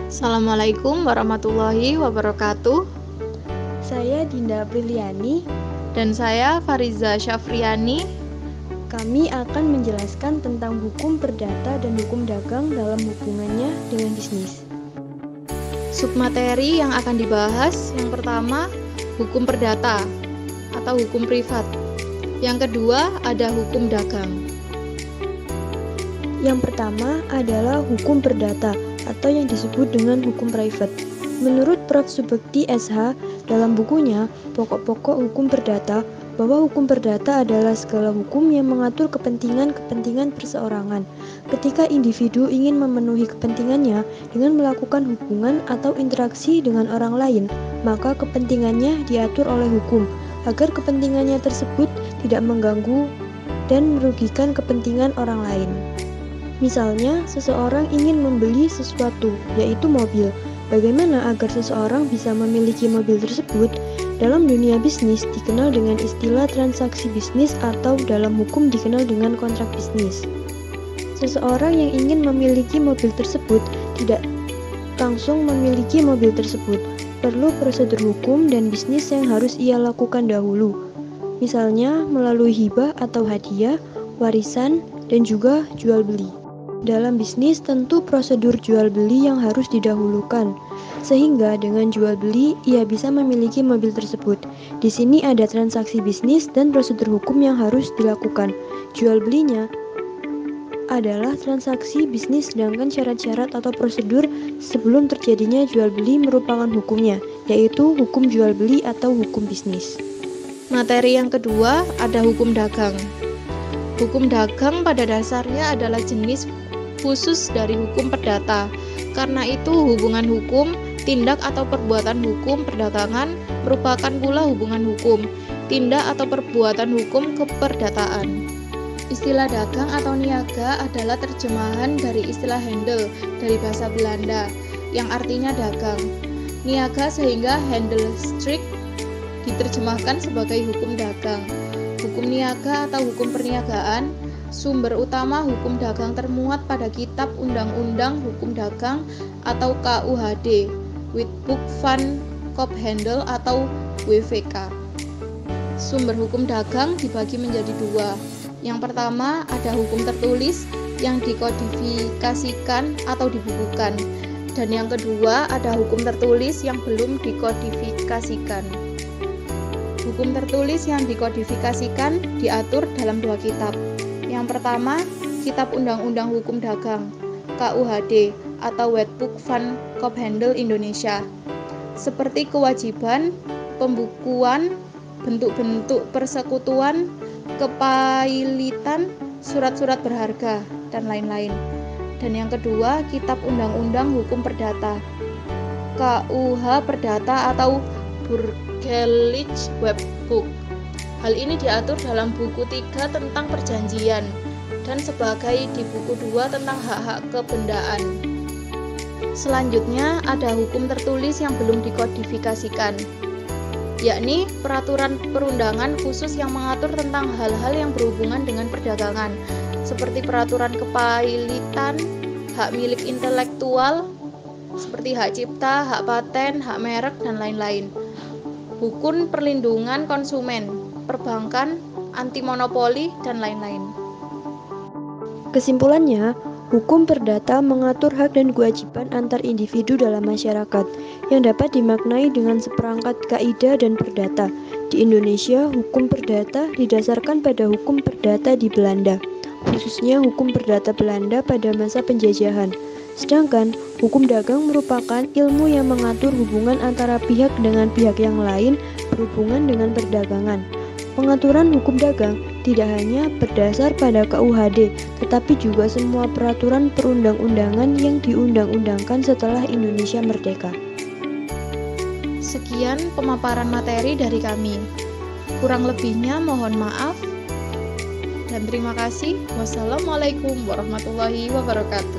Assalamualaikum warahmatullahi wabarakatuh. Saya Dinda Apriliani. Dan saya Fariza Syafriani. Kami akan menjelaskan tentang hukum perdata dan hukum dagang dalam hubungannya dengan bisnis. Submateri yang akan dibahas, yang pertama hukum perdata atau hukum privat. Yang kedua ada hukum dagang. Yang pertama adalah hukum perdata atau yang disebut dengan hukum private. Menurut Prof. Subekti SH dalam bukunya Pokok-pokok Hukum Perdata, bahwa hukum perdata adalah segala hukum yang mengatur kepentingan-kepentingan perseorangan. Ketika individu ingin memenuhi kepentingannya dengan melakukan hubungan atau interaksi dengan orang lain, maka kepentingannya diatur oleh hukum agar kepentingannya tersebut tidak mengganggu dan merugikan kepentingan orang lain. Misalnya, seseorang ingin membeli sesuatu, yaitu mobil. Bagaimana agar seseorang bisa memiliki mobil tersebut? Dalam dunia bisnis dikenal dengan istilah transaksi bisnis atau dalam hukum dikenal dengan kontrak bisnis. Seseorang yang ingin memiliki mobil tersebut tidak langsung memiliki mobil tersebut. Perlu prosedur hukum dan bisnis yang harus ia lakukan dahulu. Misalnya melalui hibah atau hadiah, warisan, dan juga jual beli. Dalam bisnis tentu prosedur jual beli yang harus didahulukan, sehingga dengan jual beli ia bisa memiliki mobil tersebut. Di sini ada transaksi bisnis dan prosedur hukum yang harus dilakukan. Jual belinya adalah transaksi bisnis, sedangkan syarat-syarat atau prosedur sebelum terjadinya jual beli merupakan hukumnya, yaitu hukum jual beli atau hukum bisnis. Materi yang kedua ada hukum dagang. Hukum dagang pada dasarnya adalah jenis khusus dari hukum perdata. Karena itu hubungan hukum, tindak atau perbuatan hukum perdagangan merupakan pula hubungan hukum, tindak atau perbuatan hukum keperdataan. Istilah dagang atau niaga adalah terjemahan dari istilah handel dari bahasa Belanda yang artinya dagang. Niaga sehingga Handelsstreek diterjemahkan sebagai hukum dagang. Hukum niaga atau hukum perniagaan, sumber utama hukum dagang termuat pada Kitab Undang-Undang Hukum Dagang atau KUHD, Wetboek van Koophandel atau WVK. Sumber hukum dagang dibagi menjadi dua. Yang pertama ada hukum tertulis yang dikodifikasikan atau dibukukan, dan yang kedua ada hukum tertulis yang belum dikodifikasikan. Hukum tertulis yang dikodifikasikan diatur dalam dua kitab. Yang pertama, Kitab Undang-Undang Hukum Dagang, KUHD atau Wetboek van Koophandel Indonesia. Seperti kewajiban, pembukuan, bentuk-bentuk persekutuan, kepailitan, surat-surat berharga, dan lain-lain. Dan yang kedua, Kitab Undang-Undang Hukum Perdata, KUH Perdata atau Burgerlijk Wetboek. Hal ini diatur dalam buku 3 tentang perjanjian dan sebagai di buku 2 tentang hak-hak kebendaan. Selanjutnya ada hukum tertulis yang belum dikodifikasikan, yakni peraturan perundangan khusus yang mengatur tentang hal-hal yang berhubungan dengan perdagangan, seperti peraturan kepailitan, hak milik intelektual, seperti hak cipta, hak paten, hak merek, dan lain-lain. Hukum perlindungan konsumen, perbankan, anti monopoli, dan lain-lain. Kesimpulannya, hukum perdata mengatur hak dan kewajiban antar individu dalam masyarakat yang dapat dimaknai dengan seperangkat kaidah dan perdata. Di Indonesia, hukum perdata didasarkan pada hukum perdata di Belanda, khususnya hukum perdata Belanda pada masa penjajahan. Sedangkan hukum dagang merupakan ilmu yang mengatur hubungan antara pihak dengan pihak yang lain berhubungan dengan perdagangan. Pengaturan hukum dagang tidak hanya berdasar pada KUHD, tetapi juga semua peraturan perundang-undangan yang diundang-undangkan setelah Indonesia merdeka. Sekian pemaparan materi dari kami. Kurang lebihnya mohon maaf dan terima kasih. Wassalamualaikum warahmatullahi wabarakatuh.